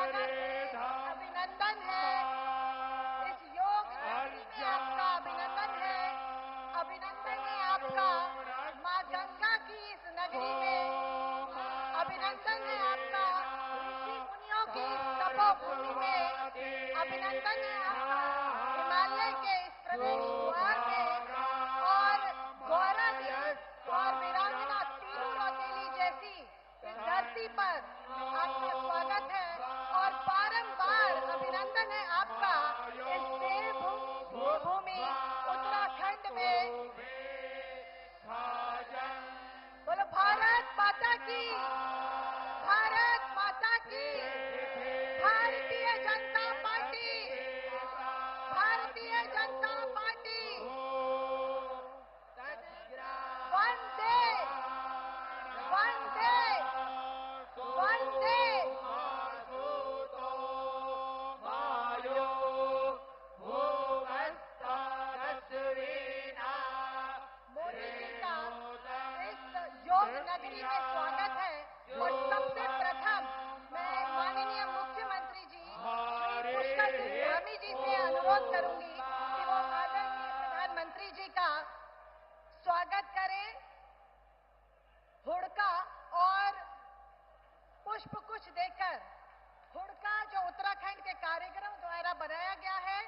स्वागत है, अभिनंदन है। इस योग नगरी में आपका अभिनंदन है। अभिनंदन है आपका माँ गंगा की इस नगरी में। अभिनंदन है आपका ऋषि मुनियों की इस तपोभूमि में। अभिनंदन है आपका हिमालय के इस प्रवेश द्वार में। और गौरा दिवस और वीरांगना तीनू रौतेली जैसी इस धरती पर आपका स्वागत है। और बारंबार अभिनंदन है आपका इस देवभूमि उत्तराखंड में। बोलो भारत माता की, भारत माता की। Bharatiya Janata party, Bharatiya Janata party. वंदे वंदे वंदे। मोदी जी का इस योग नगरी में स्वागत है। और सबसे प्रथम मैं माननीय मुख्यमंत्री जी श्री पुष्कर सिंह धामी जी से अनुरोध करूंगी कि वो आदरणीय प्रधानमंत्री जी का स्वागत करें। हुड़का और पुष्प कुछ देकर, हुड़का जो उत्तराखंड के कारीगरों द्वारा बनाया गया है,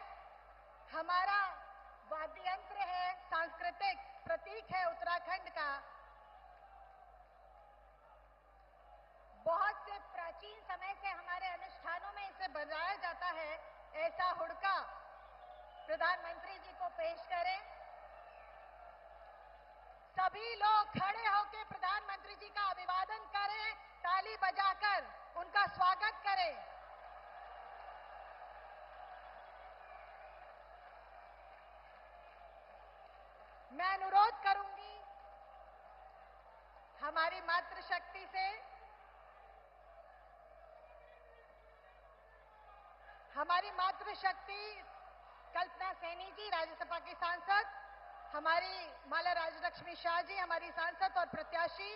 हमारा वाद्य यंत्र है, सांस्कृतिक प्रतीक है उत्तराखंड का। बहुत से प्राचीन समय से हमारे अनुष्ठानों में इसे बजाया जाता है। ऐसा हुड़का प्रधानमंत्री जी को पेश करें। सभी लोग खड़े होकर प्रधानमंत्री जी का अभिवादन करें, ताली बजाकर उनका स्वागत करें। मैं अनुरोध करूंगी हमारी मातृशक्ति से, हमारी मातृशक्ति कल्पना सैनी जी, राज्यसभा की सांसद, हमारी माला राजलक्ष्मी शाह जी, हमारी सांसद और प्रत्याशी,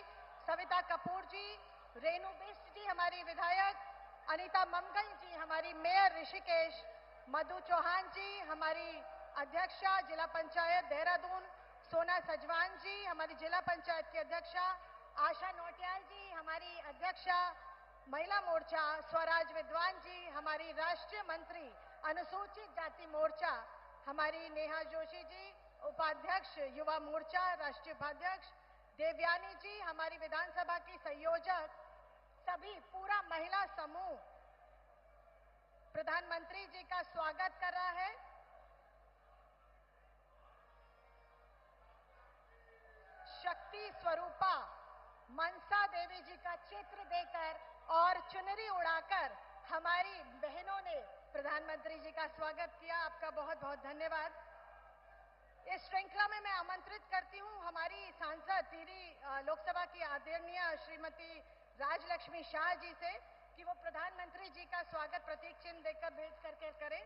सविता कपूर जी, रेणु बिष्ट जी, हमारी विधायक, अनीता ममगई जी, हमारी मेयर ऋषिकेश, मधु चौहान जी, हमारी अध्यक्षा जिला पंचायत देहरादून, सोना सजवान जी, हमारी जिला पंचायत की अध्यक्षा, आशा नोटियाल जी, हमारी अध्यक्षा महिला मोर्चा, स्वराज विद्वान जी, हमारी राष्ट्रीय मंत्री अनुसूचित जाति मोर्चा, हमारी नेहा जोशी जी, उपाध्यक्ष युवा मोर्चा राष्ट्रीय उपाध्यक्ष, देवयानी जी, हमारी विधानसभा की संयोजक, सभी पूरा महिला समूह प्रधानमंत्री जी का स्वागत कर रहा है। शक्ति स्वरूपा मनसा देवी जी का चित्र देकर और चुनरी उड़ाकर हमारी बहनों ने प्रधानमंत्री जी का स्वागत किया। आपका बहुत बहुत धन्यवाद। इस श्रृंखला में मैं आमंत्रित करती हूं हमारी सांसद टिहरी लोकसभा की आदरणीय श्रीमती राजलक्ष्मी शाह जी से कि वो प्रधानमंत्री जी का स्वागत प्रतीक चिन्ह देकर भेज करके करें।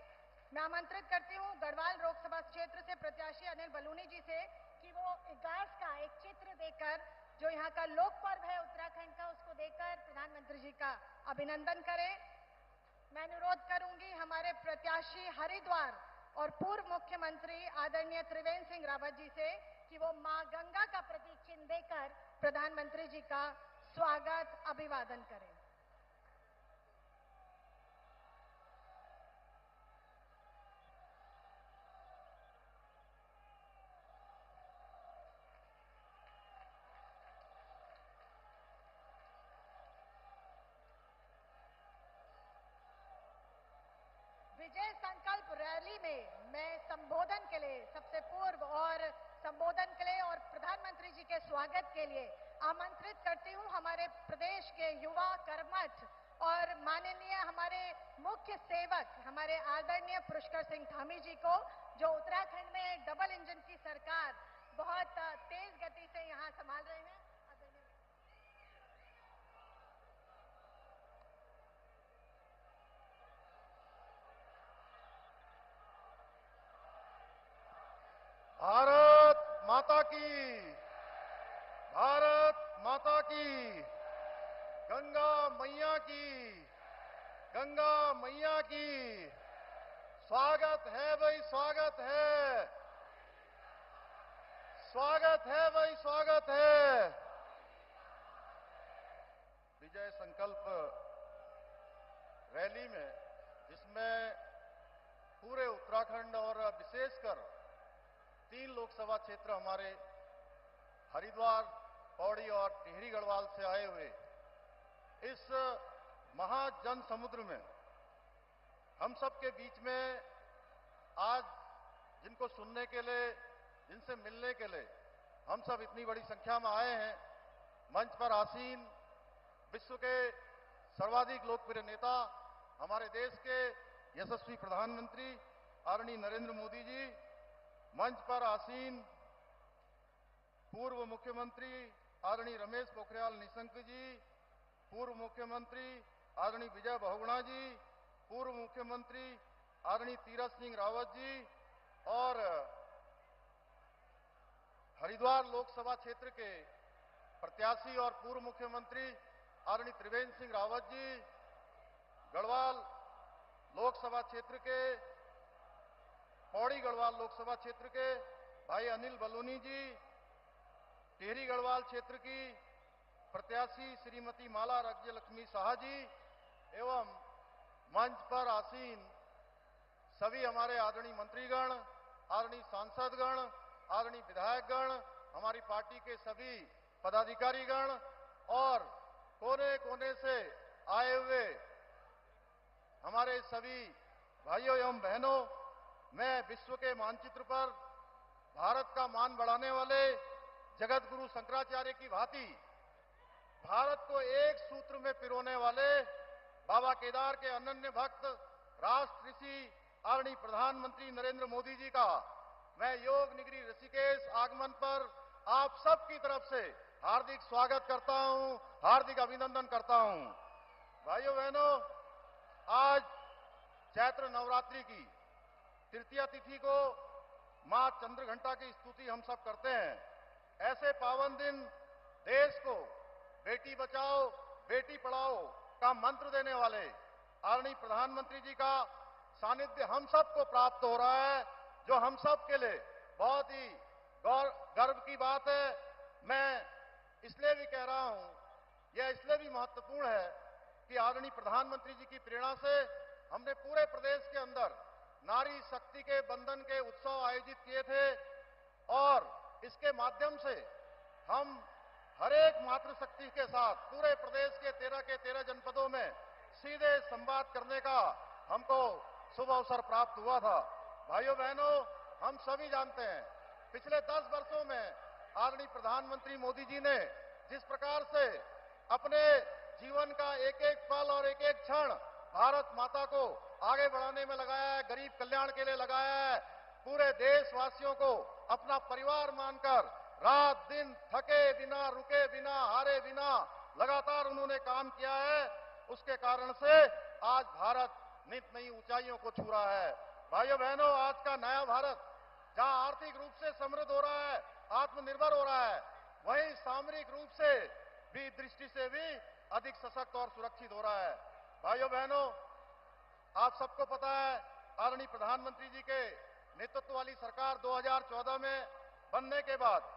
मैं आमंत्रित करती हूं गढ़वाल लोकसभा क्षेत्र से प्रत्याशी अनिल बलूनी जी से कि वो घास का एक चित्र देकर, जो यहाँ का लोक पर्व है उत्तराखंड का, उसको देकर प्रधानमंत्री जी का अभिनंदन करें। मैं अनुरोध करूंगी हमारे प्रत्याशी हरिद्वार और पूर्व मुख्यमंत्री आदरणीय त्रिवेंद्र सिंह रावत जी से कि वो मां गंगा का प्रतीक चिन्ह देकर प्रधानमंत्री जी का स्वागत अभिवादन करें। विजय संकल्प रैली में मैं संबोधन के लिए सबसे पूर्व और संबोधन के लिए और प्रधानमंत्री जी के स्वागत के लिए आमंत्रित करती हूं हमारे प्रदेश के युवा कर्मठ और माननीय हमारे मुख्य सेवक, हमारे आदरणीय पुष्कर सिंह धामी जी को, जो उत्तराखंड में डबल इंजन की सरकार बहुत तेज गति से यहां संभाल रहे हैं। भारत माता की, भारत माता की, गंगा मैया की, गंगा मैया की स्वागत है भाई, स्वागत है, स्वागत है भाई, स्वागत है। विजय संकल्प रैली में, जिसमें पूरे उत्तराखंड और विशेषकर 3 लोकसभा क्षेत्र हमारे हरिद्वार, पौड़ी और टिहरी गढ़वाल से आए हुए इस महाजन समुद्र में हम सब के बीच में आज जिनको सुनने के लिए, जिनसे मिलने के लिए हम सब इतनी बड़ी संख्या में आए हैं, मंच पर आसीन विश्व के सर्वाधिक लोकप्रिय नेता, हमारे देश के यशस्वी प्रधानमंत्री आदरणीय नरेंद्र मोदी जी, मंच पर आसीन पूर्व मुख्यमंत्री आदरणीय रमेश पोखरियाल निशंक जी, पूर्व मुख्यमंत्री आदरणीय विजय बहुगुणा जी, पूर्व मुख्यमंत्री आदरणीय तीरथ सिंह रावत जी और हरिद्वार लोकसभा क्षेत्र के प्रत्याशी और पूर्व मुख्यमंत्री आदरणीय त्रिवेंद्र सिंह रावत जी, गढ़वाल लोकसभा क्षेत्र के, पौड़ी गढ़वाल लोकसभा क्षेत्र के भाई अनिल बलूनी जी, टिहरी गढ़वाल क्षेत्र की प्रत्याशी श्रीमती माला राज्य लक्ष्मी शाह जी एवं मंच पर आसीन सभी हमारे आदरणीय मंत्रीगण, आदरणीय सांसदगण, आदरणीय विधायकगण, हमारी पार्टी के सभी पदाधिकारीगण और कोने कोने से आए हुए हमारे सभी भाइयों एवं बहनों, मैं विश्व के मानचित्र पर भारत का मान बढ़ाने वाले जगत गुरु शंकराचार्य की भांति भारत को एक सूत्र में पिरोने वाले बाबा केदार के अनन्य भक्त राष्ट्र ऋषि आदरणीय प्रधानमंत्री नरेंद्र मोदी जी का मैं योग निगरी ऋषिकेश आगमन पर आप सबकी तरफ से हार्दिक स्वागत करता हूं, हार्दिक अभिनंदन करता हूं। भाइयों बहनों, आज चैत्र नवरात्रि की तृतीया तिथि को मां चंद्रघंटा की स्तुति हम सब करते हैं। ऐसे पावन दिन देश को बेटी बचाओ बेटी पढ़ाओ का मंत्र देने वाले आदरणीय प्रधानमंत्री जी का सानिध्य हम सबको प्राप्त हो रहा है, जो हम सब के लिए बहुत ही गर्व की बात है। मैं इसलिए भी कह रहा हूं, यह इसलिए भी महत्वपूर्ण है कि आदरणीय प्रधानमंत्री जी की प्रेरणा से हमने पूरे प्रदेश के अंदर नारी शक्ति के बंधन के उत्सव आयोजित किए थे और इसके माध्यम से हम हर एक मातृशक्ति के साथ पूरे प्रदेश के 13 जनपदों में सीधे संवाद करने का हमको शुभ अवसर प्राप्त हुआ था। भाइयों बहनों, हम सभी जानते हैं पिछले 10 वर्षों में आदरणीय प्रधानमंत्री मोदी जी ने जिस प्रकार से अपने जीवन का एक एक पल और एक एक क्षण भारत माता को आगे बढ़ाने में लगाया है, गरीब कल्याण के लिए लगाया है, पूरे देशवासियों को अपना परिवार मानकर रात दिन थके बिना, रुके बिना, हारे बिना लगातार उन्होंने काम किया है। उसके कारण से आज भारत नित नई ऊंचाइयों को छू रहा है। भाइयों बहनों, आज का नया भारत जहां आर्थिक रूप से समृद्ध हो रहा है, आत्मनिर्भर हो रहा है, वहीं सामरिक रूप से भी दृष्टि से भी अधिक सशक्त और सुरक्षित हो रहा है। भाइयों बहनों, आप सबको पता है आदरणीय प्रधानमंत्री जी के नेतृत्व वाली सरकार 2014 में बनने के बाद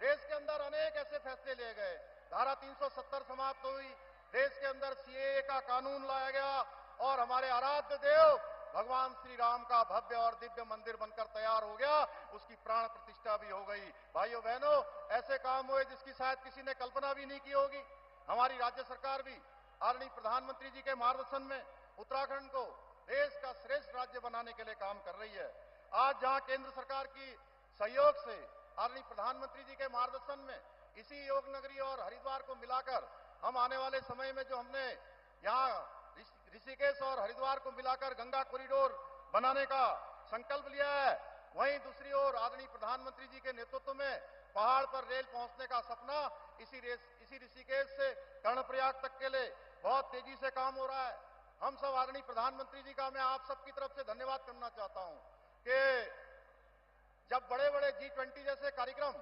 देश के अंदर अनेक ऐसे फैसले लिए गए। धारा 370 समाप्त हुई, देश के अंदर सीएए का कानून लाया गया और हमारे आराध्य देव भगवान श्री राम का भव्य और दिव्य मंदिर बनकर तैयार हो गया, उसकी प्राण प्रतिष्ठा भी हो गई। भाइयों बहनों, ऐसे काम हुए जिसकी शायद किसी ने कल्पना भी नहीं की होगी। हमारी राज्य सरकार भी आदरणीय प्रधानमंत्री जी के मार्गदर्शन में उत्तराखंड को देश का श्रेष्ठ राज्य बनाने के लिए काम कर रही है। आज जहां केंद्र सरकार की सहयोग से आदरणीय प्रधानमंत्री जी के मार्गदर्शन में इसी योग नगरी और हरिद्वार को मिलाकर हम आने वाले समय में जो हमने यहाँ ऋषिकेश और हरिद्वार को मिलाकर गंगा कॉरिडोर बनाने का संकल्प लिया है, वहीं दूसरी ओर आदरणीय प्रधानमंत्री जी के नेतृत्व में पहाड़ पर रेल पहुंचने का सपना इसी ऋषिकेश से कर्णप्रयाग तक के लिए बहुत तेजी से काम हो रहा है। हम सब आदरणीय प्रधानमंत्री जी का मैं आप सबकी तरफ से धन्यवाद करना चाहता हूं कि जब बड़े बड़े G20 जैसे कार्यक्रम,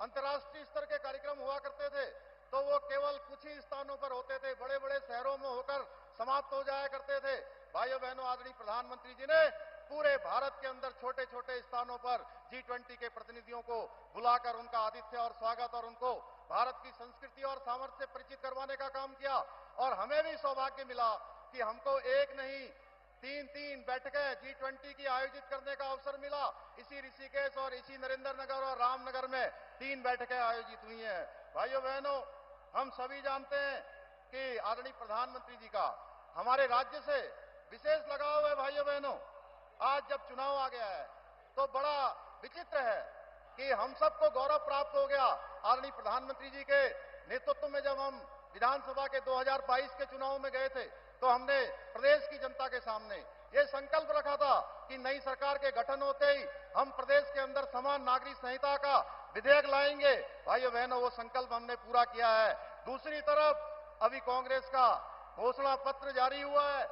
अंतर्राष्ट्रीय स्तर के कार्यक्रम हुआ करते थे, तो वो केवल कुछ ही स्थानों पर होते थे, बड़े बड़े शहरों में होकर समाप्त हो जाया करते थे। भाइयों बहनों, आदरणीय प्रधानमंत्री जी ने पूरे भारत के अंदर छोटे छोटे स्थानों पर G20 के प्रतिनिधियों को बुलाकर उनका आतिथ्य और स्वागत और उनको भारत की संस्कृति और सामर्थ्य से परिचित करवाने का काम किया। और हमें भी सौभाग्य मिला कि हमको एक नहीं तीन बैठकें G20 की आयोजित करने का अवसर मिला। इसी ऋषिकेश और इसी नरेंद्र नगर और रामनगर में 3 बैठकें आयोजित हुई हैं। भाइयों बहनों, हम सभी जानते हैं कि आदरणीय प्रधानमंत्री जी का हमारे राज्य से विशेष लगाव है। भाइयों बहनों, आज जब चुनाव आ गया है तो बड़ा विचित्र है कि हम सबको गौरव प्राप्त हो गया। आदरणीय प्रधानमंत्री जी के नेतृत्व में जब हम विधानसभा के 2022 के चुनाव में गए थे तो हमने प्रदेश की जनता के सामने ये संकल्प रखा था कि नई सरकार के गठन होते ही हम प्रदेश के अंदर समान नागरिक संहिता का विधेयक लाएंगे। भाइयों बहनों, वो संकल्प हमने पूरा किया है। दूसरी तरफ अभी कांग्रेस का घोषणा पत्र जारी हुआ है।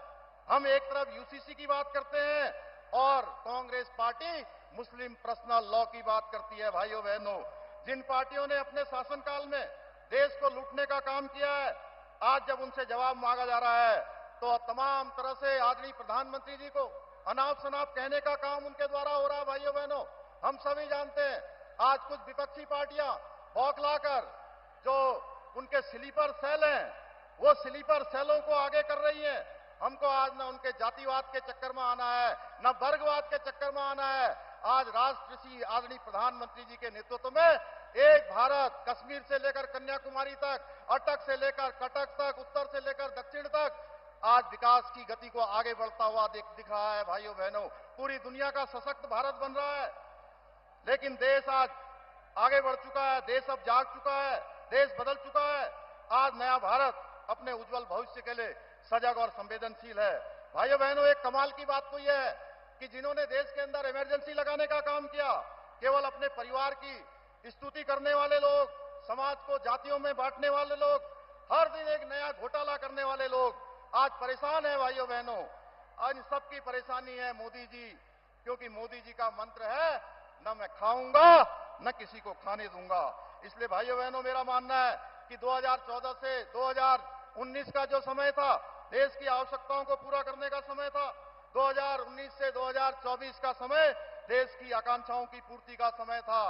हम एक तरफ यूसीसी की बात करते हैं और कांग्रेस पार्टी मुस्लिम पर्सनल लॉ की बात करती है। भाइयों बहनों, जिन पार्टियों ने अपने शासनकाल में देश को लूटने का काम किया है, आज जब उनसे जवाब मांगा जा रहा है तो तमाम तरह से आदरणीय प्रधानमंत्री जी को अनाप शनाप कहने का काम उनके द्वारा हो रहा है। भाइयों बहनों, हम सभी जानते हैं आज कुछ विपक्षी पार्टियां बौखलाकर जो उनके स्लीपर सेल हैं वो स्लीपर सेलों को आगे कर रही हैं। हमको आज न उनके जातिवाद के चक्कर में आना है, न वर्गवाद के चक्कर में आना है। आज राष्ट्रश्री आदरणीय प्रधानमंत्री जी के नेतृत्व में एक भारत, कश्मीर से लेकर कन्याकुमारी तक, अटक से लेकर कटक तक, उत्तर से लेकर दक्षिण तक आज विकास की गति को आगे बढ़ता हुआ दिख रहा है। भाइयों बहनों, पूरी दुनिया का सशक्त भारत बन रहा है। लेकिन देश आज आगे बढ़ चुका है, देश अब जाग चुका है, देश बदल चुका है। आज नया भारत अपने उज्जवल भविष्य के लिए सजग और संवेदनशील है। भाइयों बहनों, एक कमाल की बात तो यह है कि जिन्होंने देश के अंदर इमरजेंसी लगाने का काम किया, केवल अपने परिवार की स्तुति करने वाले लोग, समाज को जातियों में बांटने वाले लोग, हर दिन एक नया घोटाला करने वाले लोग आज परेशान है। भाइयों बहनों, आज इन सबकी परेशानी है मोदी जी, क्योंकि मोदी जी का मंत्र है न मैं खाऊंगा न किसी को खाने दूंगा। इसलिए भाइयों बहनों, मेरा मानना है कि 2014 से 2019 का जो समय था, देश की आवश्यकताओं को पूरा करने का समय था। 2019 से 2024 का समय देश की आकांक्षाओं की पूर्ति का समय था।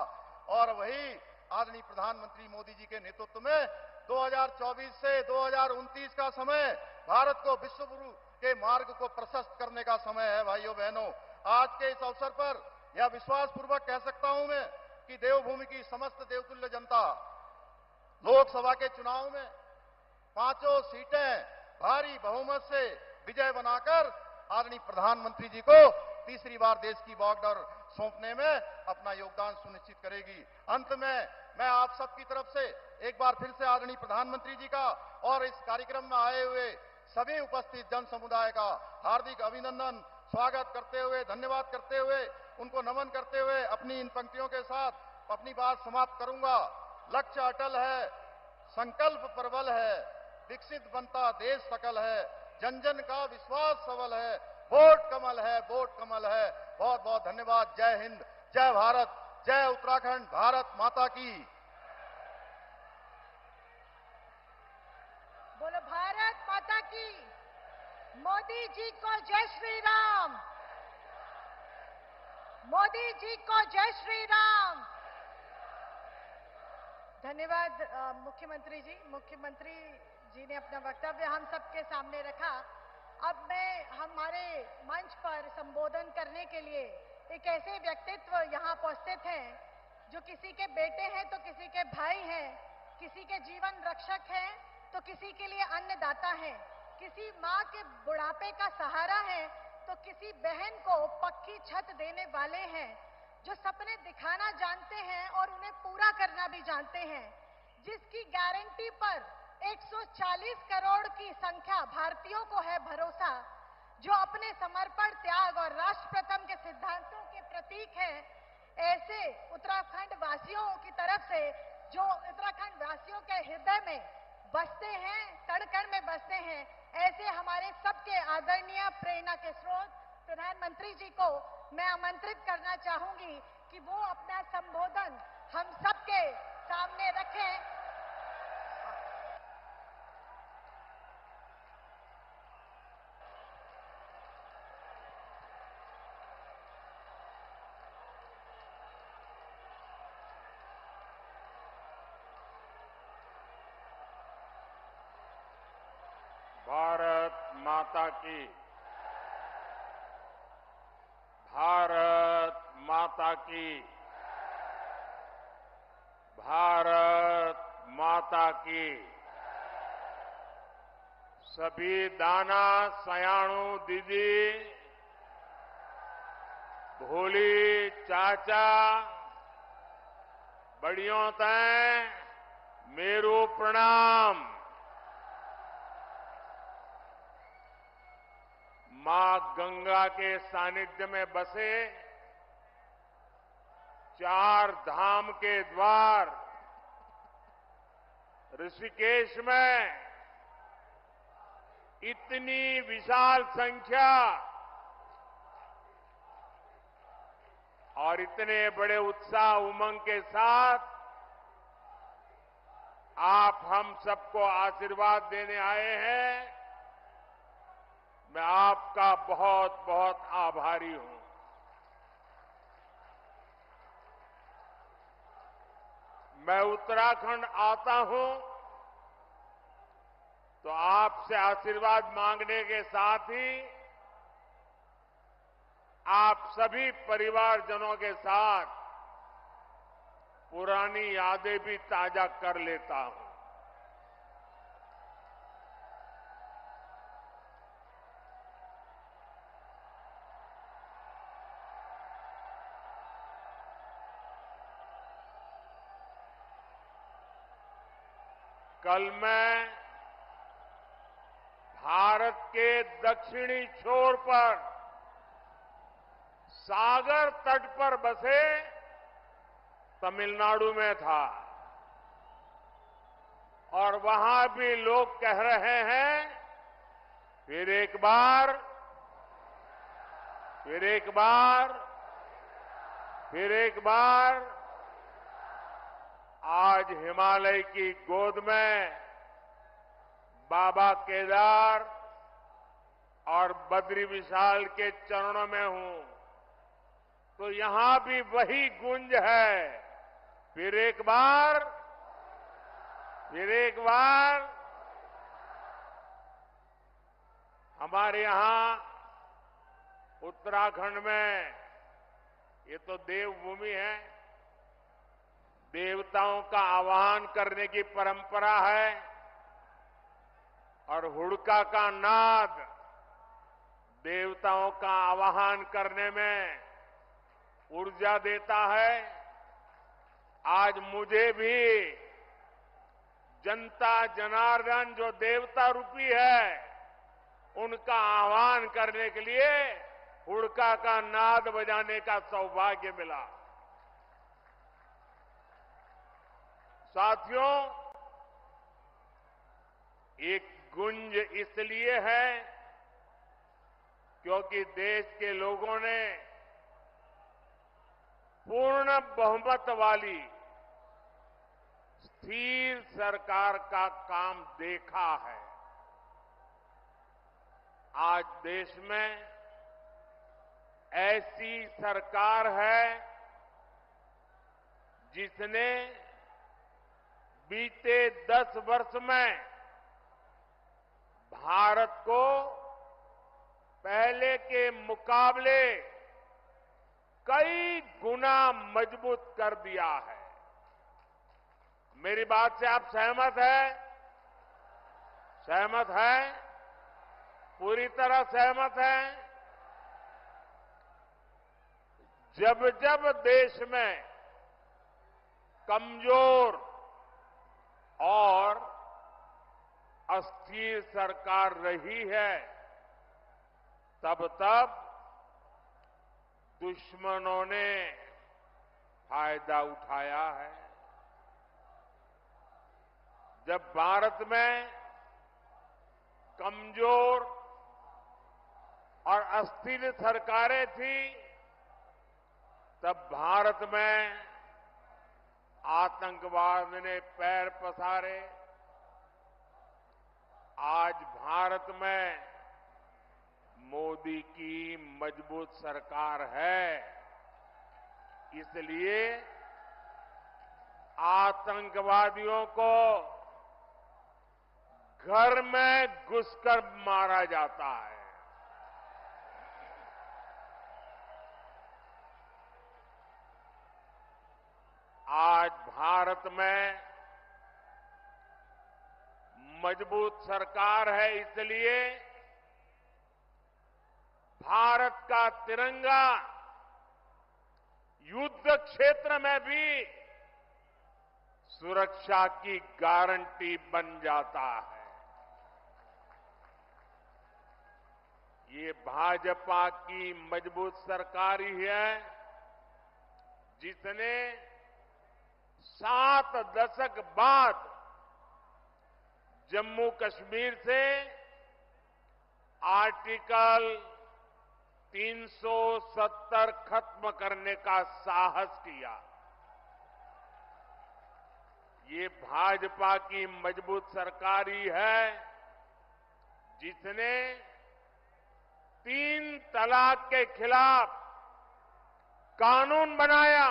और वही आदरणीय प्रधानमंत्री मोदी जी के नेतृत्व में 2024 से 2029 का समय भारत को विश्व गुरु के मार्ग को प्रशस्त करने का समय है। भाइयों बहनों, आज के इस अवसर पर यह विश्वास पूर्वक कह सकता हूं मैं कि देवभूमि की समस्त देवतुल्य जनता लोकसभा के चुनाव में 5 सीटें भारी बहुमत से विजय बनाकर आदरणीय प्रधानमंत्री जी को तीसरी बार देश की बॉर्डर सौंपने में अपना योगदान सुनिश्चित करेगी। अंत में मैं आप सबकी तरफ से एक बार फिर से आदरणीय प्रधानमंत्री जी का और इस कार्यक्रम में आए हुए सभी उपस्थित जन समुदाय का हार्दिक अभिनंदन, स्वागत करते हुए, धन्यवाद करते हुए, उनको नमन करते हुए अपनी इन पंक्तियों के साथ अपनी बात समाप्त करूंगा। लक्ष्य अटल है, संकल्प प्रबल है, विकसित बनता देश सकल है, जन जन का विश्वास सबल है, वोट कमल है, वोट कमल है। बहुत बहुत धन्यवाद। जय हिंद, जय भारत, जय उत्तराखंड, भारत माता की। बोलो भारत माता की। मोदी जी को जय श्री राम। मोदी जी को जय श्री राम। धन्यवाद मुख्यमंत्री जी। मुख्यमंत्री जी ने अपना वक्तव्य हम सबके सामने रखा। अब मैं हमारे मंच पर संबोधन करने के लिए एक ऐसे व्यक्तित्व यहाँ उपस्थित हैं जो किसी के बेटे हैं तो किसी के भाई हैं, किसी के जीवन रक्षक हैं तो किसी के लिए अन्नदाता हैं, किसी माँ के बुढ़ापे का सहारा है तो किसी बहन को पक्की छत देने वाले हैं, जो सपने दिखाना जानते हैं और उन्हें पूरा करना भी जानते हैं, जिसकी गारंटी पर 140 करोड़ की संख्या भारतीयों को है भरोसा, जो अपने समर्पण, त्याग और राष्ट्र प्रथम के सिद्धांतों के प्रतीक हैं। ऐसे उत्तराखंड वासियों की तरफ से, जो उत्तराखंड वासियों के हृदय में बसते हैं, कण कण में बसते हैं, ऐसे हमारे सबके आदरणीय प्रेरणा के स्रोत प्रधानमंत्री जी को मैं आमंत्रित करना चाहूंगी कि वो अपना संबोधन हम सबके सामने रखें। भारत माता की। भारत माता की। भारत माता की। सभी दाना सयाणु दीदी, भोली चाचा, बड़ियों तय मेरू प्रणाम। मां गंगा के सानिध्य में बसे 4 धाम के द्वार ऋषिकेश में इतनी विशाल संख्या और इतने बड़े उत्साह उमंग के साथ आप हम सबको आशीर्वाद देने आए हैं। मैं आपका बहुत बहुत आभारी हूं। मैं उत्तराखंड आता हूं तो आपसे आशीर्वाद मांगने के साथ ही आप सभी परिवारजनों के साथ पुरानी यादें भी ताजा कर लेता हूं। कल मैं भारत के दक्षिणी छोर पर सागर तट पर बसे तमिलनाडु में था और वहां भी लोग कह रहे हैं फिर एक बार, फिर एक बार, फिर एक बार। आज हिमालय की गोद में बाबा केदार और बद्री विशाल के चरणों में हूं तो यहां भी वही गूंज है। फिर एक बार, फिर एक बार। हमारे यहां उत्तराखंड में ये तो देवभूमि है, देवताओं का आवाहन करने की परंपरा है और हुड़का का नाद देवताओं का आवाहन करने में ऊर्जा देता है। आज मुझे भी जनता जनार्दन जो देवता रूपी है उनका आह्वान करने के लिए हुड़का का नाद बजाने का सौभाग्य मिला। साथियों, एक गुंज इसलिए है क्योंकि देश के लोगों ने पूर्ण बहुमत वाली स्थिर सरकार का काम देखा है। आज देश में ऐसी सरकार है जिसने बीते 10 वर्ष में भारत को पहले के मुकाबले कई गुना मजबूत कर दिया है। मेरी बात से आप सहमत हैं? सहमत हैं? पूरी तरह सहमत हैं? जब जब देश में कमजोर और अस्थिर सरकार रही है तब तब दुश्मनों ने फायदा उठाया है। जब भारत में कमजोर और अस्थिर सरकारें थी तब भारत में आतंकवाद ने पैर पसारे। आज भारत में मोदी की मजबूत सरकार है, इसलिए आतंकवादियों को घर में घुसकर मारा जाता है। आज भारत में मजबूत सरकार है, इसलिए भारत का तिरंगा युद्ध क्षेत्र में भी सुरक्षा की गारंटी बन जाता है। ये भाजपा की मजबूत सरकार ही है जिसने 7 दशक बाद जम्मू कश्मीर से आर्टिकल 370 खत्म करने का साहस किया। ये भाजपा की मजबूत सरकार ही है जिसने 3 तलाक के खिलाफ कानून बनाया।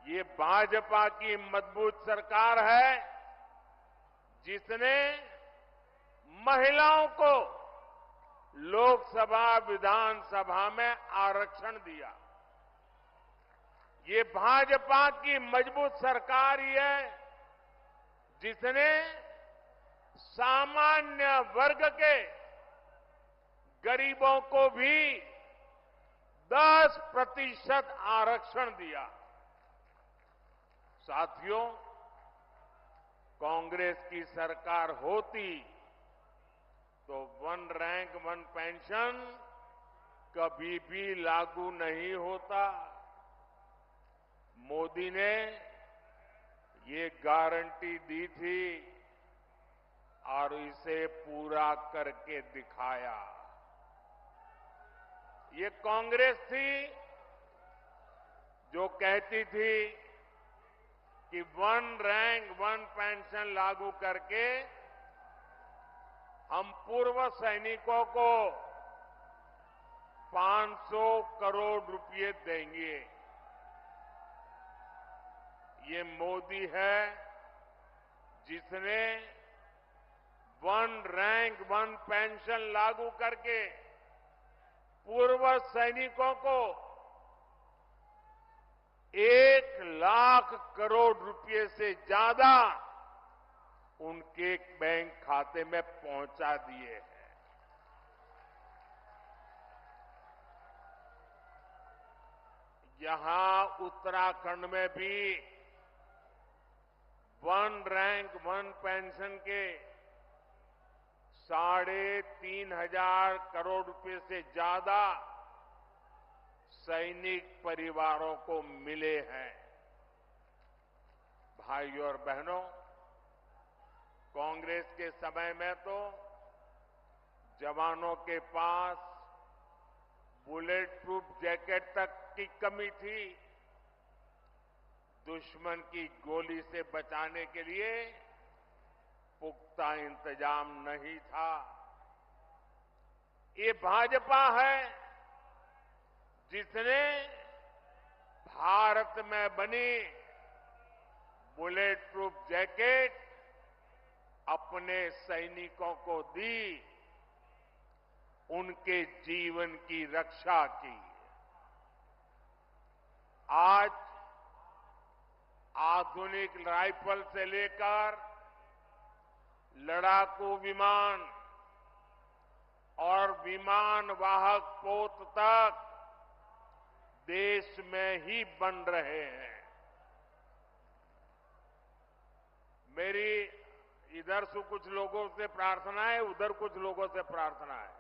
ये भाजपा की मजबूत सरकार है जिसने महिलाओं को लोकसभा विधानसभा में आरक्षण दिया। ये भाजपा की मजबूत सरकार ही है जिसने सामान्य वर्ग के गरीबों को भी 10% आरक्षण दिया। साथियों, कांग्रेस की सरकार होती तो 1 रैंक 1 पेंशन कभी भी लागू नहीं होता। मोदी ने ये गारंटी दी थी और इसे पूरा करके दिखाया। ये कांग्रेस थी जो कहती थी कि 1 रैंक 1 पेंशन लागू करके हम पूर्व सैनिकों को 500 करोड़ रुपए देंगे। ये मोदी है जिसने 1 रैंक 1 पेंशन लागू करके पूर्व सैनिकों को 1 लाख करोड़ रुपए से ज्यादा उनके बैंक खाते में पहुंचा दिए हैं। यहां उत्तराखंड में भी 1 रैंक 1 पेंशन के 3,500 करोड़ रुपए से ज्यादा सैनिक परिवारों को मिले हैं। भाइयों और बहनों, कांग्रेस के समय में तो जवानों के पास बुलेट प्रूफ जैकेट तक की कमी थी। दुश्मन की गोली से बचाने के लिए पुख्ता इंतजाम नहीं था। ये भाजपा है जिसने भारत में बनी बुलेट प्रूफ जैकेट अपने सैनिकों को दी, उनके जीवन की रक्षा की। आज आधुनिक राइफल से लेकर लड़ाकू विमान और विमान वाहक पोत तक देश में ही बन रहे हैं। मेरी इधर से कुछ लोगों से प्रार्थना है, उधर कुछ लोगों से प्रार्थना है।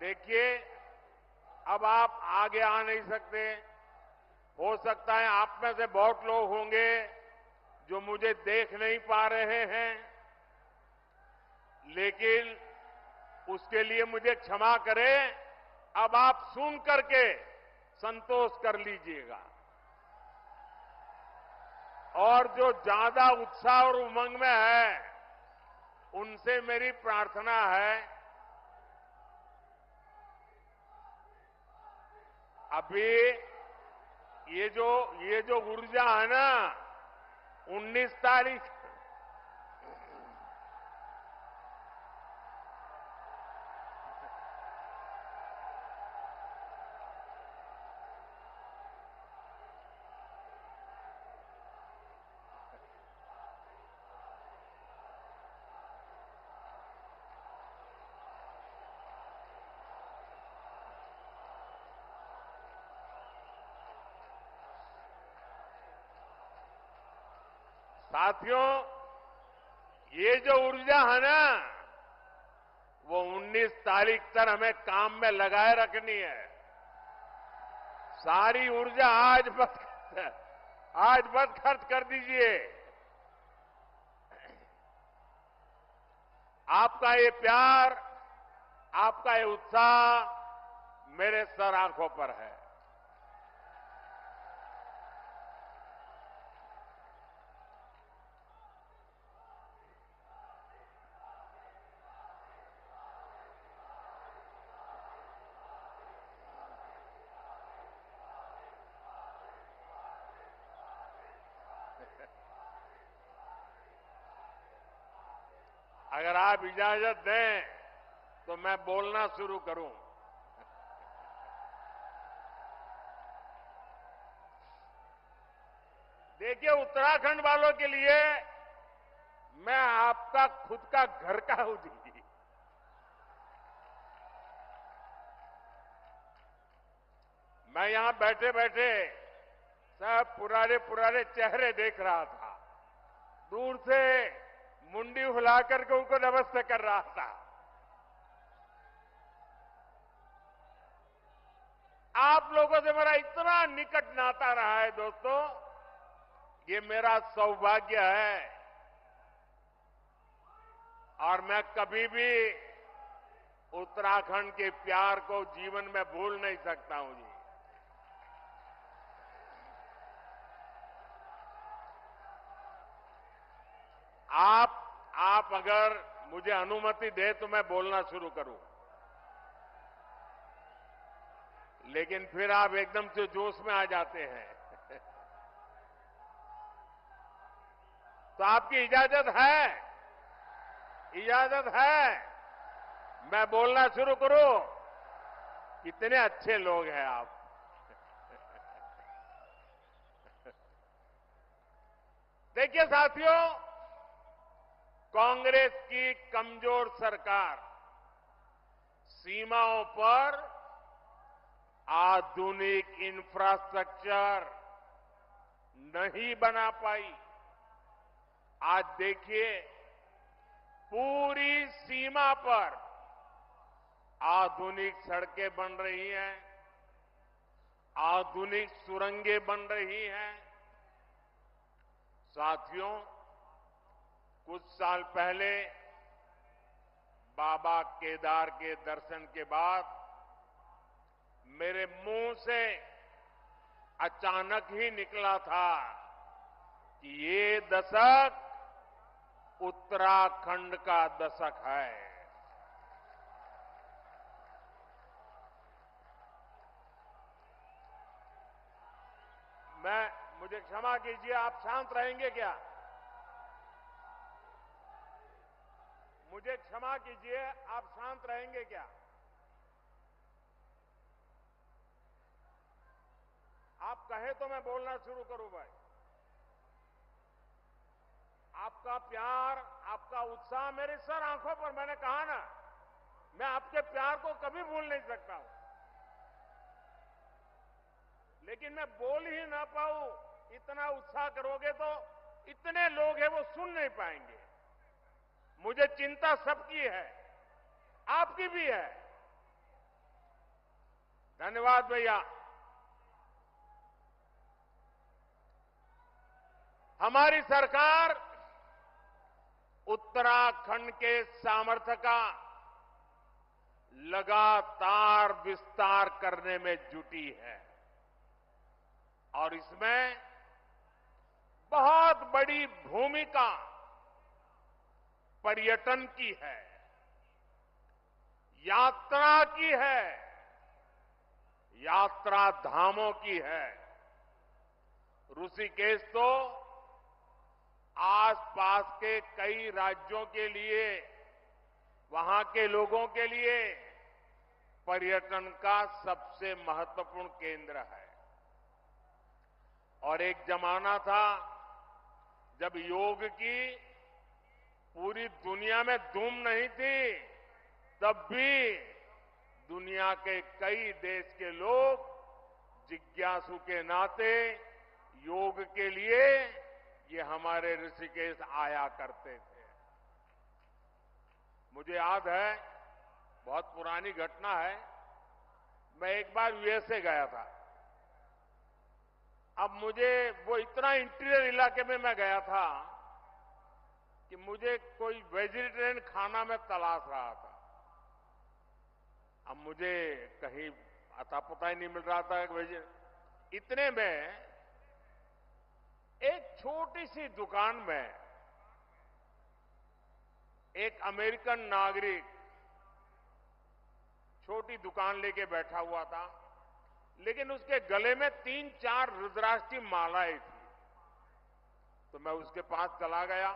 देखिए, अब आप आगे आ नहीं सकते। हो सकता है आप में से बहुत लोग होंगे जो मुझे देख नहीं पा रहे हैं, लेकिन उसके लिए मुझे क्षमा करें। अब आप सुन करके संतोष कर लीजिएगा। और जो ज्यादा उत्साह और उमंग में है, उनसे मेरी प्रार्थना है, अभी ये जो ऊर्जा है ना, 19 तारीख साथियों, ये जो ऊर्जा है ना, वो 19 तारीख तक हमें काम में लगाए रखनी है। सारी ऊर्जा आज बस खर्च कर दीजिए। आपका ये प्यार, आपका ये उत्साह मेरे सर आंखों पर है। अगर आप इजाजत दें तो मैं बोलना शुरू करूं। देखिए, उत्तराखंड वालों के लिए मैं आपका खुद का घर का हूं जी। मैं यहां बैठे बैठे सब पुराने पुराने चेहरे देख रहा था। दूर से मुंडी हिलाकर के उनको नमस्ते कर रहा था। आप लोगों से मेरा इतना निकट नाता रहा है दोस्तों, ये मेरा सौभाग्य है और मैं कभी भी उत्तराखंड के प्यार को जीवन में भूल नहीं सकता हूं जी। आप अगर मुझे अनुमति दे तो मैं बोलना शुरू करूं, लेकिन फिर आप एकदम से जोश में आ जाते हैं। तो आपकी इजाजत है? इजाजत है मैं बोलना शुरू करूं? कितने अच्छे लोग हैं आप। देखिए साथियों, कांग्रेस की कमजोर सरकार सीमाओं पर आधुनिक इंफ्रास्ट्रक्चर नहीं बना पाई। आज देखिए, पूरी सीमा पर आधुनिक सड़कें बन रही हैं, आधुनिक सुरंगें बन रही हैं। साथियों, कुछ साल पहले बाबा केदार के दर्शन के बाद मेरे मुंह से अचानक ही निकला था कि ये दशक उत्तराखंड का दशक है। मुझे क्षमा कीजिए, आप शांत रहेंगे क्या? मुझे क्षमा कीजिए, आप शांत रहेंगे क्या? आप कहे तो मैं बोलना शुरू करूं भाई। आपका प्यार, आपका उत्साह मेरे सर आंखों पर, मैंने कहा ना, मैं आपके प्यार को कभी भूल नहीं सकता हूं। लेकिन मैं बोल ही ना पाऊं, इतना उत्साह करोगे तो इतने लोग हैं वो सुन नहीं पाएंगे। मुझे चिंता सबकी है, आपकी भी है। धन्यवाद भैया। हमारी सरकार उत्तराखंड के सामर्थ्य का लगातार विस्तार करने में जुटी है और इसमें बहुत बड़ी भूमिका पर्यटन की है, यात्रा की है, यात्रा धामों की है। ऋषिकेश तो आसपास के कई राज्यों के लिए, वहां के लोगों के लिए पर्यटन का सबसे महत्वपूर्ण केंद्र है। और एक जमाना था जब योग की पूरी दुनिया में धूम नहीं थी, तब भी दुनिया के कई देश के लोग जिज्ञासु के नाते योग के लिए ये हमारे ऋषिकेश आया करते थे। मुझे याद है, बहुत पुरानी घटना है, मैं एक बार यूएसए गया था। अब मुझे वो इतना इंटीरियर इलाके में मैं गया था कि मुझे कोई वेजिटेरियन खाना में तलाश रहा था। अब मुझे कहीं अता पता ही नहीं मिल रहा था इतने में एक छोटी सी दुकान में एक अमेरिकन नागरिक छोटी दुकान लेके बैठा हुआ था, लेकिन उसके गले में 3-4 रुद्राक्ष की मालाएं थी। तो मैं उसके पास चला गया,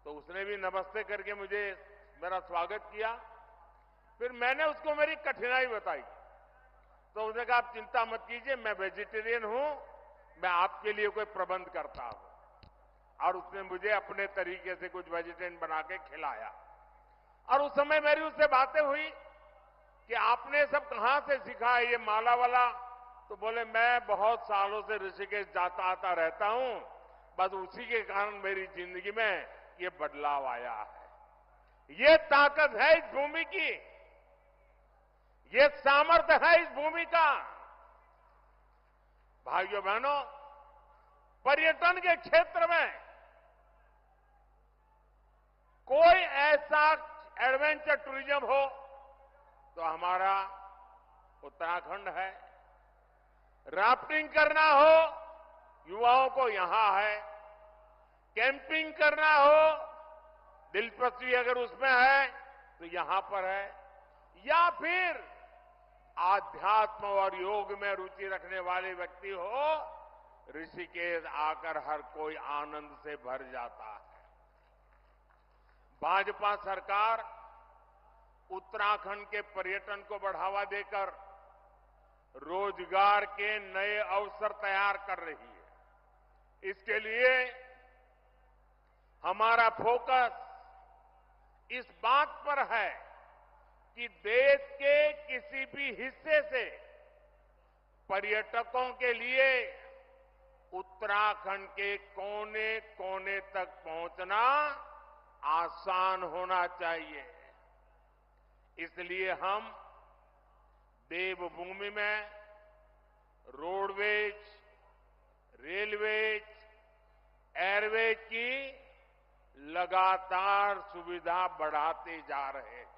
तो उसने भी नमस्ते करके मुझे मेरा स्वागत किया। फिर मैंने उसको मेरी कठिनाई बताई, तो उसने कहा आप चिंता मत कीजिए, मैं वेजिटेरियन हूं, मैं आपके लिए कोई प्रबंध करता हूं। और उसने मुझे अपने तरीके से कुछ वेजिटेरियन बना के खिलाया। और उस समय मेरी उससे बातें हुई कि आपने सब कहां से सीखा है ये माला वाला? तो बोले मैं बहुत सालों से ऋषिकेश जाता आता रहता हूं, बस उसी के कारण मेरी जिंदगी में ये बदलाव आया है। ये ताकत है इस भूमि की, ये सामर्थ्य है इस भूमि का। भाइयों बहनों, पर्यटन के क्षेत्र में कोई ऐसा एडवेंचर टूरिज्म हो तो हमारा उत्तराखंड है। राफ्टिंग करना हो, युवाओं को यहां है। कैंपिंग करना हो, दिलचस्पी अगर उसमें है तो यहां पर है। या फिर आध्यात्म और योग में रुचि रखने वाले व्यक्ति हो, ऋषिकेश आकर हर कोई आनंद से भर जाता है। भाजपा सरकार उत्तराखंड के पर्यटन को बढ़ावा देकर रोजगार के नए अवसर तैयार कर रही है। इसके लिए हमारा फोकस इस बात पर है कि देश के किसी भी हिस्से से पर्यटकों के लिए उत्तराखंड के कोने कोने तक पहुंचना आसान होना चाहिए। इसलिए हम देवभूमि में रोडवेज, रेलवेज, एयरवेज की लगातार सुविधा बढ़ाते जा रहे हैं।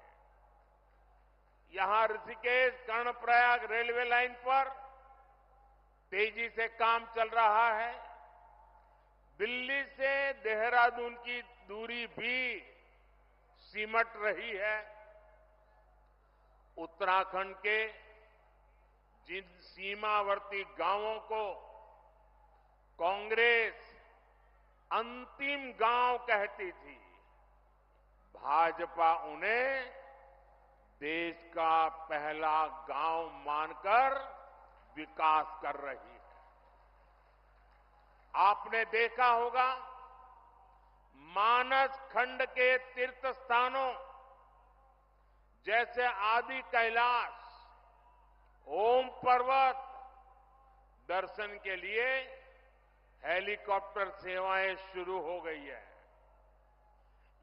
यहां ऋषिकेश कर्णप्रयाग रेलवे लाइन पर तेजी से काम चल रहा है। दिल्ली से देहरादून की दूरी भी सिमट रही है। उत्तराखंड के जिन सीमावर्ती गांवों को कांग्रेस अंतिम गांव कहती थी, भाजपा उन्हें देश का पहला गांव मानकर विकास कर रही है। आपने देखा होगा, मानस खंड के तीर्थ स्थानों जैसे आदि कैलाश, ओम पर्वत दर्शन के लिए हेलीकॉप्टर सेवाएं शुरू हो गई है।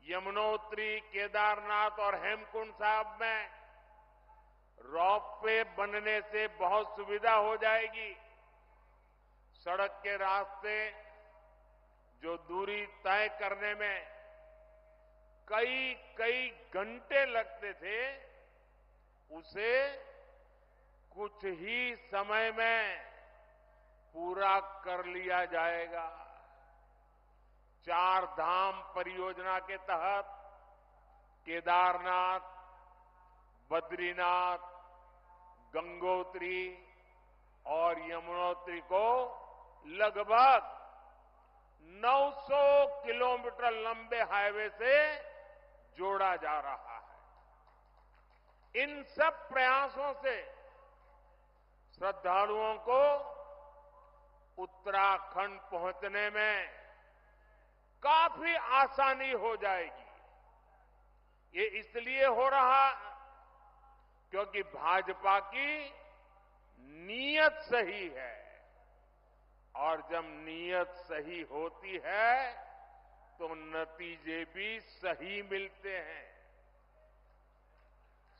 यमुनोत्री, केदारनाथ और हेमकुंड साहब में रोपवे बनने से बहुत सुविधा हो जाएगी। सड़क के रास्ते जो दूरी तय करने में कई घंटे लगते थे, उसे कुछ ही समय में पूरा कर लिया जाएगा। 4 धाम परियोजना के तहत केदारनाथ, बद्रीनाथ, गंगोत्री और यमुनोत्री को लगभग 900 किलोमीटर लंबे हाईवे से जोड़ा जा रहा है। इन सब प्रयासों से श्रद्धालुओं को उत्तराखंड पहुंचने में काफी आसानी हो जाएगी। ये इसलिए हो रहा क्योंकि भाजपा की नीयत सही है, और जब नीयत सही होती है तो नतीजे भी सही मिलते हैं।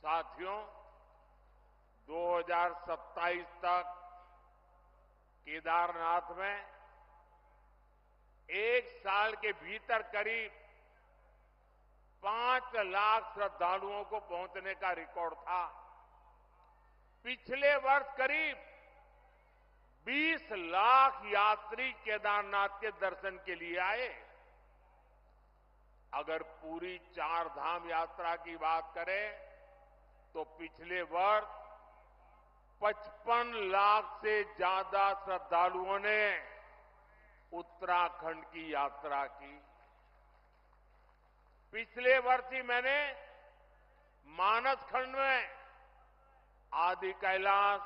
साथियों, 2027 तक केदारनाथ में एक साल के भीतर करीब 5 लाख श्रद्धालुओं को पहुंचने का रिकॉर्ड था। पिछले वर्ष करीब 20 लाख यात्री केदारनाथ के दर्शन के लिए आए। अगर पूरी 4 धाम यात्रा की बात करें तो पिछले वर्ष 55 लाख से ज्यादा श्रद्धालुओं ने उत्तराखंड की यात्रा की। पिछले वर्ष ही मैंने मानस खंड में आदि कैलाश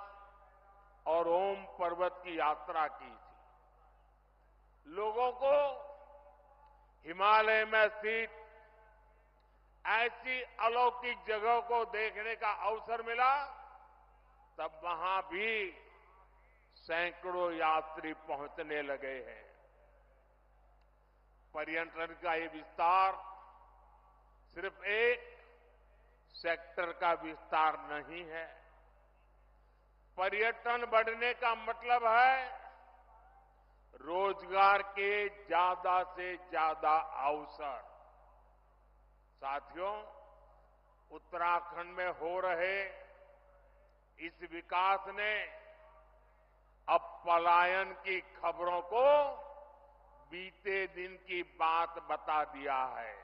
और ओम पर्वत की यात्रा की थी। लोगों को हिमालय में स्थित ऐसी अलौकिक जगहों को देखने का अवसर मिला, तब वहां भी सैकड़ों यात्री पहुंचने लगे हैं। पर्यटन का ये विस्तार सिर्फ एक सेक्टर का विस्तार नहीं है। पर्यटन बढ़ने का मतलब है रोजगार के ज्यादा से ज्यादा अवसर। साथियों, उत्तराखंड में हो रहे इस विकास ने अब पलायन की खबरों को बीते दिन की बात बता दिया है।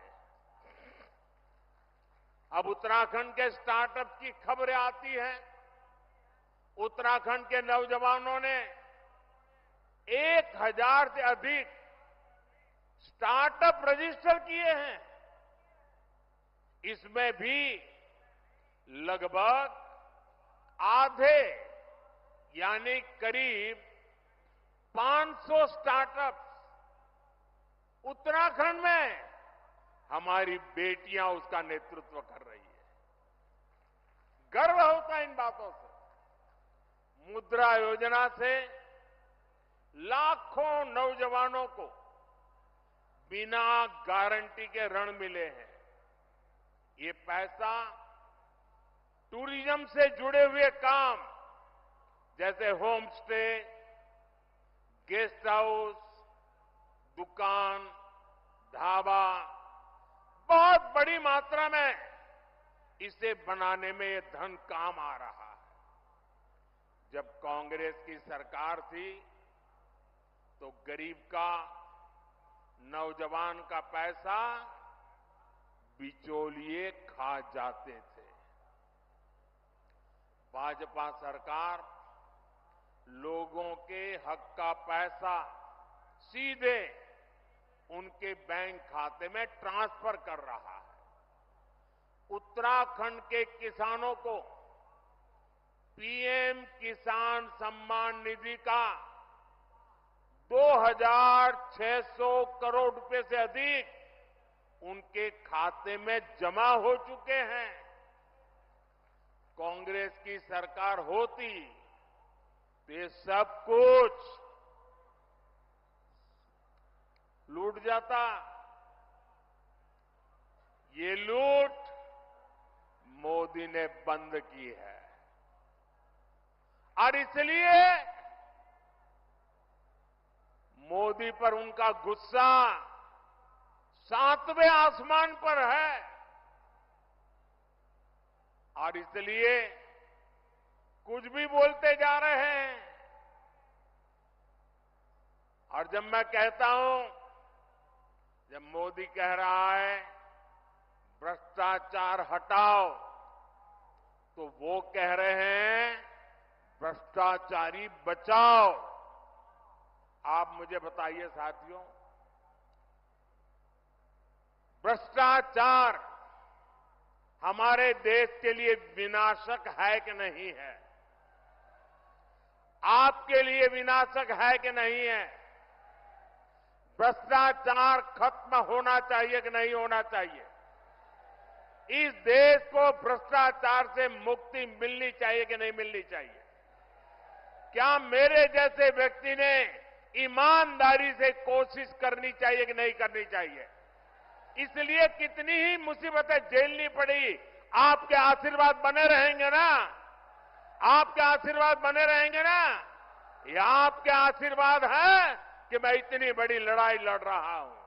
अब उत्तराखंड के स्टार्टअप की खबरें आती हैं। उत्तराखंड के नौजवानों ने 1000 से अधिक स्टार्टअप रजिस्टर किए हैं। इसमें भी लगभग आधे यानी करीब 500 स्टार्टअप्स उत्तराखंड में हमारी बेटियां उसका नेतृत्व कर रही है। गर्व होता है इन बातों से। मुद्रा योजना से लाखों नौजवानों को बिना गारंटी के ऋण मिले हैं। ये पैसा टूरिज्म से जुड़े हुए काम जैसे होम स्टे, गेस्ट हाउस, दुकान, ढाबा, बहुत बड़ी मात्रा में इसे बनाने में ये धन काम आ रहा है। जब कांग्रेस की सरकार थी तो गरीब का, नौजवान का पैसा बिचौलिए खा जाते थे। भाजपा सरकार लोगों के हक का पैसा सीधे उनके बैंक खाते में ट्रांसफर कर रहा है। उत्तराखंड के किसानों को पीएम किसान सम्मान निधि का 2600 करोड़ रुपए से अधिक उनके खाते में जमा हो चुके हैं। कांग्रेस की सरकार होती तो ये सब कुछ लूट जाता। ये लूट मोदी ने बंद की है और इसलिए मोदी पर उनका गुस्सा 7वें आसमान पर है और इसलिए कुछ भी बोलते जा रहे हैं। और जब मैं कहता हूं, जब मोदी कह रहा है भ्रष्टाचार हटाओ, तो वो कह रहे हैं भ्रष्टाचारी बचाओ। आप मुझे बताइए साथियों, भ्रष्टाचार हमारे देश के लिए विनाशक है कि नहीं है? आपके लिए विनाशक है कि नहीं है? भ्रष्टाचार खत्म होना चाहिए कि नहीं होना चाहिए? इस देश को भ्रष्टाचार से मुक्ति मिलनी चाहिए कि नहीं मिलनी चाहिए? क्या मेरे जैसे व्यक्ति ने ईमानदारी से कोशिश करनी चाहिए कि नहीं करनी चाहिए? इसलिए कितनी ही मुसीबतें झेलनी पड़ी, आपके आशीर्वाद बने रहेंगे ना? आपके आशीर्वाद बने रहेंगे ना? ये आपके आशीर्वाद है कि मैं इतनी बड़ी लड़ाई लड़ रहा हूं।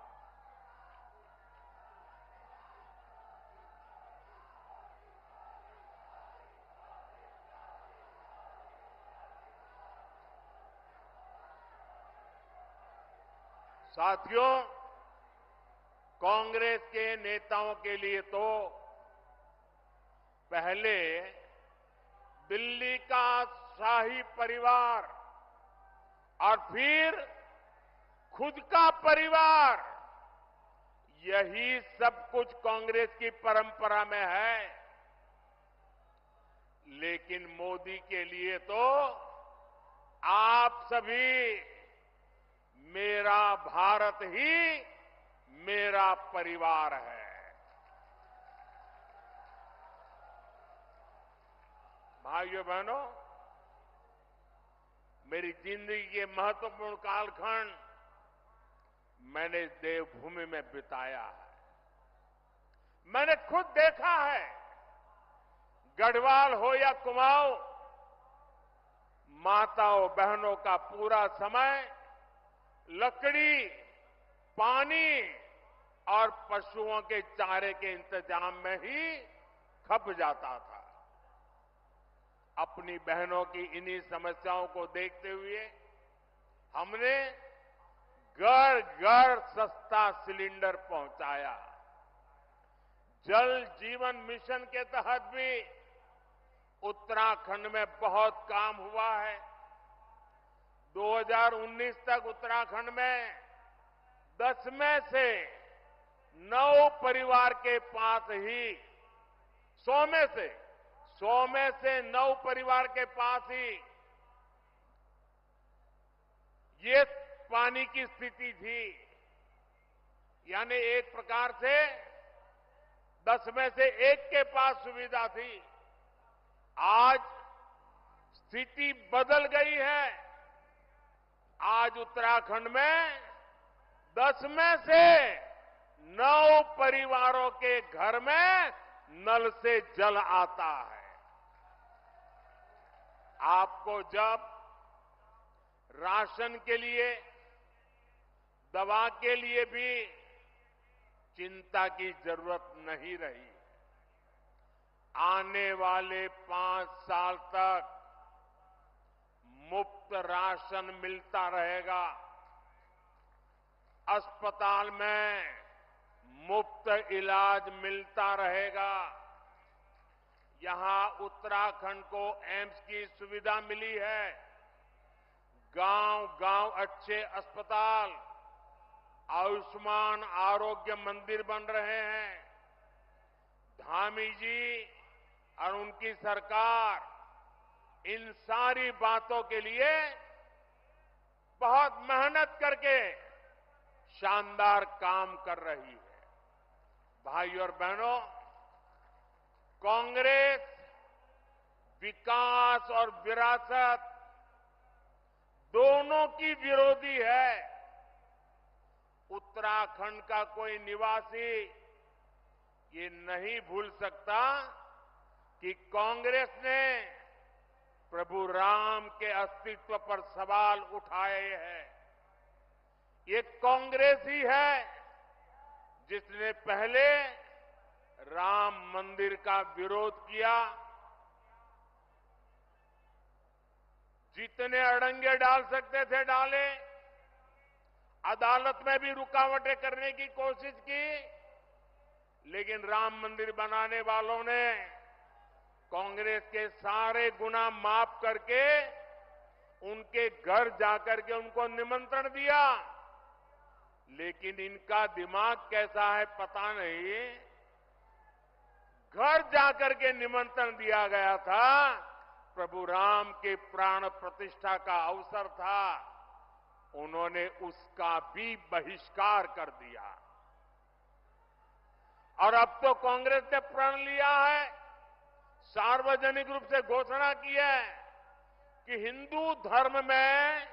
साथियों, कांग्रेस के नेताओं के लिए तो पहले दिल्ली का शाही परिवार और फिर खुद का परिवार, यही सब कुछ कांग्रेस की परंपरा में है। लेकिन मोदी के लिए तो आप सभी, मेरा भारत ही मेरा परिवार है। भाइयों बहनों, मेरी जिंदगी के महत्वपूर्ण कालखंड मैंने इस देवभूमि में बिताया है। मैंने खुद देखा है, गढ़वाल हो या कुमाऊं, माताओं बहनों का पूरा समय लकड़ी, पानी और पशुओं के चारे के इंतजाम में ही खप जाता था। अपनी बहनों की इन्हीं समस्याओं को देखते हुए हमने घर घर सस्ता सिलेंडर पहुंचाया। जल जीवन मिशन के तहत भी उत्तराखंड में बहुत काम हुआ है। 2019 तक उत्तराखंड में 10 में से 9 परिवार के पास ही 100 में से 9 परिवार के पास ही ये पानी की स्थिति थी। यानी एक प्रकार से 10 में से 1 के पास सुविधा थी। आज स्थिति बदल गई है। आज उत्तराखंड में 10 में से 9 परिवारों के घर में नल से जल आता है। आपको जब राशन के लिए, दवा के लिए भी चिंता की जरूरत नहीं रही। आने वाले 5 साल तक मुफ्त राशन मिलता रहेगा। अस्पताल में मुफ्त इलाज मिलता रहेगा। यहां उत्तराखंड को एम्स की सुविधा मिली है। गांव-गांव अच्छे अस्पताल, आयुष्मान आरोग्य मंदिर बन रहे हैं। धामी जी और उनकी सरकार इन सारी बातों के लिए बहुत मेहनत करके शानदार काम कर रही है। भाइयों और बहनों, कांग्रेस विकास और विरासत दोनों की विरोधी है। उत्तराखंड का कोई निवासी ये नहीं भूल सकता कि कांग्रेस ने प्रभु राम के अस्तित्व पर सवाल उठाए हैं। ये कांग्रेस ही है जिसने पहले राम मंदिर का विरोध किया। जितने अड़ंगे डाल सकते थे डाले। अदालत में भी रुकावटें करने की कोशिश की, लेकिन राम मंदिर बनाने वालों ने कांग्रेस के सारे गुना माफ करके उनके घर जाकर के उनको निमंत्रण दिया लेकिन इनका दिमाग कैसा है पता नहीं। घर जाकर के निमंत्रण दिया गया था, प्रभु राम के प्राण प्रतिष्ठा का अवसर था, उन्होंने उसका भी बहिष्कार कर दिया। और अब तो कांग्रेस ने प्रण लिया है, सार्वजनिक रूप से घोषणा की है कि हिंदू धर्म में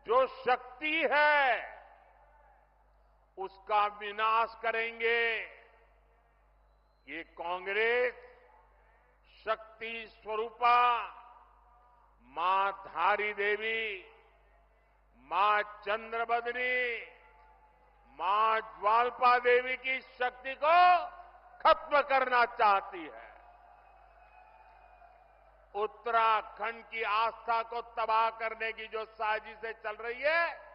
जो शक्ति है उसका विनाश करेंगे। ये कांग्रेस शक्ति स्वरूपा मां धारी देवी, मां चंद्रबदनी, मां ज्वालपा देवी की शक्ति को खत्म करना चाहती है। उत्तराखंड की आस्था को तबाह करने की जो साजिशें चल रही है,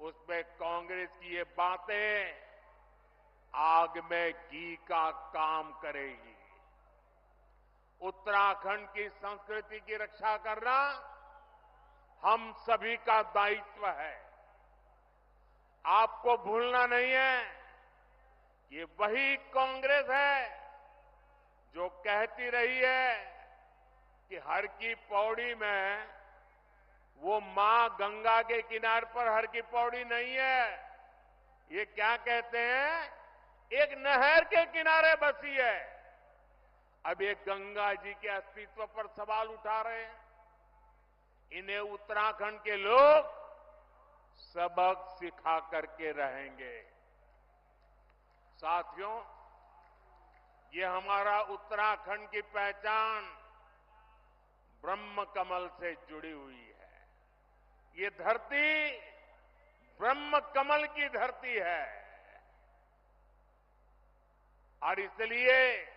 उसमें कांग्रेस की ये बातें आग में घी का काम करेगी। उत्तराखंड की संस्कृति की रक्षा करना हम सभी का दायित्व है। आपको भूलना नहीं है, ये वही कांग्रेस है जो कहती रही है कि हर की पौड़ी में वो मां गंगा के किनारे पर हर की पौड़ी नहीं है। ये क्या कहते हैं, एक नहर के किनारे बसी है। अब ये गंगा जी के अस्तित्व पर सवाल उठा रहे हैं। इन्हें उत्तराखंड के लोग सबक सिखा करके रहेंगे। साथियों, ये हमारा उत्तराखंड की पहचान ब्रह्म कमल से जुड़ी हुई है। ये धरती ब्रह्म कमल की धरती है और इसलिए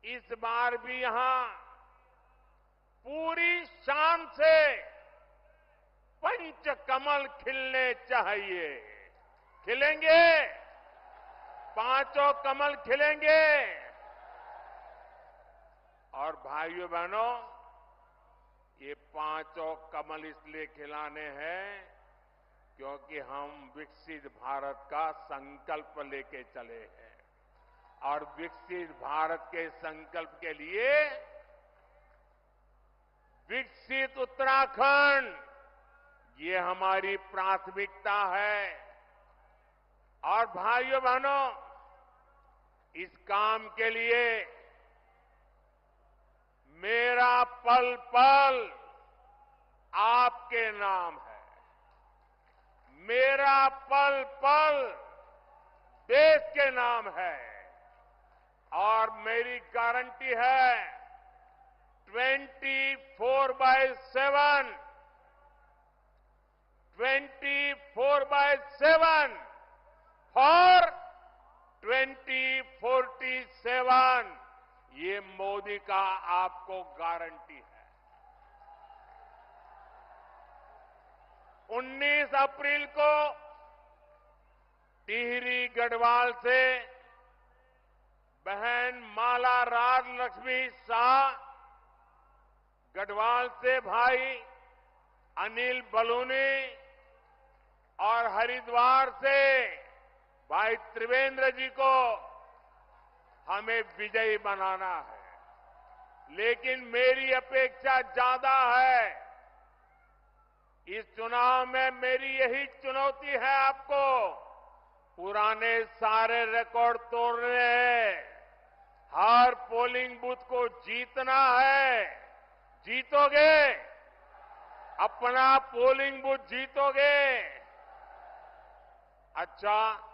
इस बार भी यहां पूरी शान से पंच कमल खिलने चाहिए। खिलेंगे, पांचों कमल खिलेंगे। और भाइयों बहनों, ये पांचों कमल इसलिए खिलाने हैं क्योंकि हम विकसित भारत का संकल्प लेके चले हैं। और विकसित भारत के संकल्प के लिए विकसित उत्तराखंड, ये हमारी प्राथमिकता है। और भाइयों बहनों, इस काम के लिए मेरा पल पल आपके नाम है। मेरा पल पल देश के नाम है। और मेरी गारंटी है 24/7 और 2047 ये मोदी का आपको गारंटी है। 19 अप्रैल को टिहरी गढ़वाल से बहन माला राजलक्ष्मी शाह, गढ़वाल से भाई अनिल बलूनी और हरिद्वार से भाई त्रिवेंद्र जी को हमें विजयी बनाना है। लेकिन मेरी अपेक्षा ज्यादा है। इस चुनाव में मेरी यही चुनौती है आपको, पुराने सारे रिकॉर्ड तोड़ने हैं। हर पोलिंग बूथ को जीतना है। जीतोगे? अपना पोलिंग बूथ जीतोगे? अच्छा,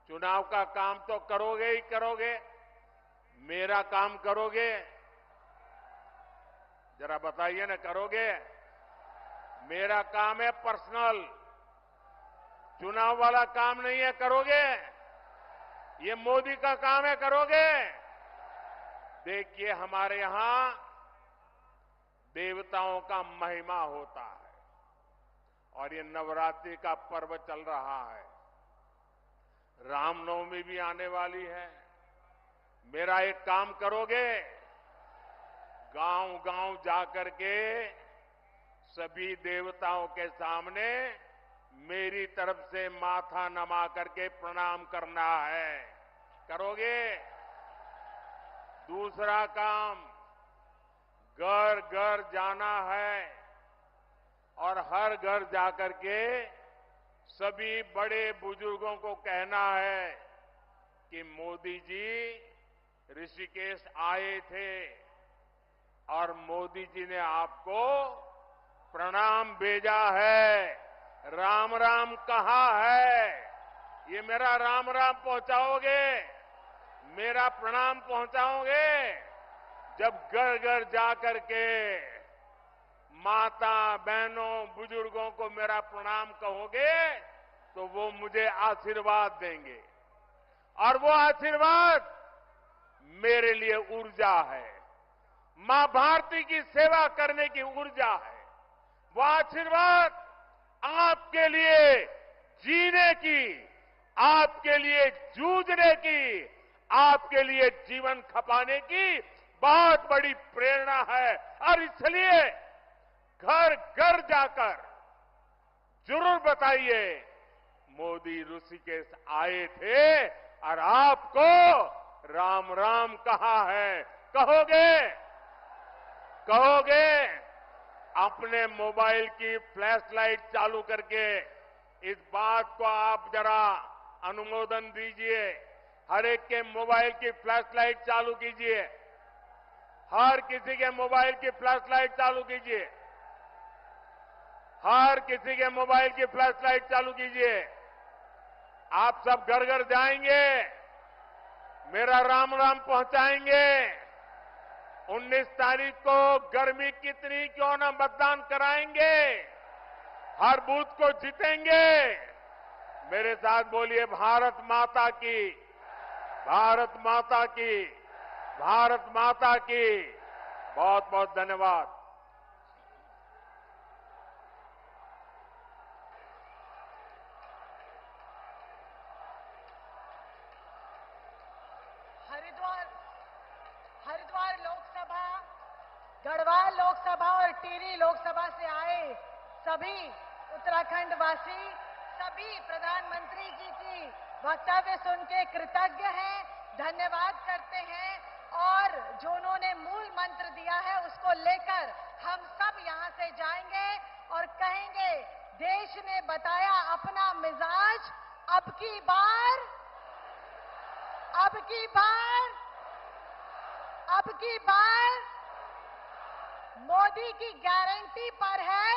चुनाव का काम तो करोगे ही करोगे, मेरा काम करोगे? जरा बताइए ना, करोगे? मेरा काम है पर्सनल, चुनाव वाला काम नहीं है। करोगे? ये मोदी का काम है, करोगे? देखिए, हमारे यहां देवताओं का महिमा होता है और ये नवरात्रि का पर्व चल रहा है। रामनवमी भी आने वाली है। मेरा एक काम करोगे? गांव-गांव जाकर के सभी देवताओं के सामने मेरी तरफ से माथा नमा करके प्रणाम करना है। करोगे? दूसरा काम, घर घर जाना है और हर घर जाकर के सभी बड़े बुजुर्गों को कहना है कि मोदी जी ऋषिकेश आए थे और मोदी जी ने आपको प्रणाम भेजा है, राम राम कहा है। ये मेरा राम राम पहुंचाओगे, मेरा प्रणाम पहुंचाओगे? जब घर घर जाकर के माता बहनों बुजुर्गों को मेरा प्रणाम कहोगे तो वो मुझे आशीर्वाद देंगे और वो आशीर्वाद मेरे लिए ऊर्जा है, मां भारती की सेवा करने की ऊर्जा है। वो आशीर्वाद आपके लिए जीने की, आपके लिए जूझने की, आपके लिए जीवन खपाने की बहुत बड़ी प्रेरणा है। और इसलिए घर घर जाकर जरूर बताइए मोदी ऋषिकेश आए थे और आपको राम राम कहा है। कहोगे? कहोगे? अपने मोबाइल की फ्लैश लाइट चालू करके इस बात को आप जरा अनुमोदन दीजिए। हर एक के मोबाइल की फ्लैश लाइट चालू कीजिए। हर किसी के मोबाइल की फ्लैश लाइट चालू कीजिए। हर किसी के मोबाइल की फ्लैश लाइट चालू कीजिए। आप सब घर घर जाएंगे, मेरा राम राम पहुंचाएंगे। 19 तारीख को गर्मी कितनी क्यों ना मतदान कराएंगे, हर बूथ को जीतेंगे। मेरे साथ बोलिए भारत माता की, भारत माता की, भारत माता की। बहुत बहुत धन्यवाद। हरिद्वार लोकसभा, गढ़वाल लोकसभा और टिहरी लोकसभा से आए सभी उत्तराखंड वासी सभी प्रधानमंत्री जी की वक्तव्य सुन के कृतज्ञ हैं, धन्यवाद करते हैं और जो उन्होंने मूल मंत्र दिया है उसको लेकर हम सब यहां से जाएंगे और कहेंगे देश ने बताया अपना मिजाज, अब की बार मोदी की गारंटी पर है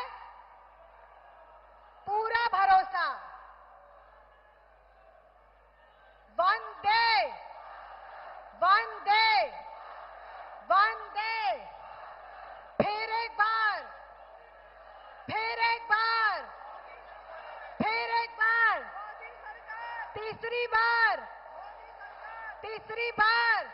पूरा भरोसा। वंदे वंदे वंदे, फिर एक बार, फिर एक बार, फिर एक बार, तीसरी बार, तीसरी बार।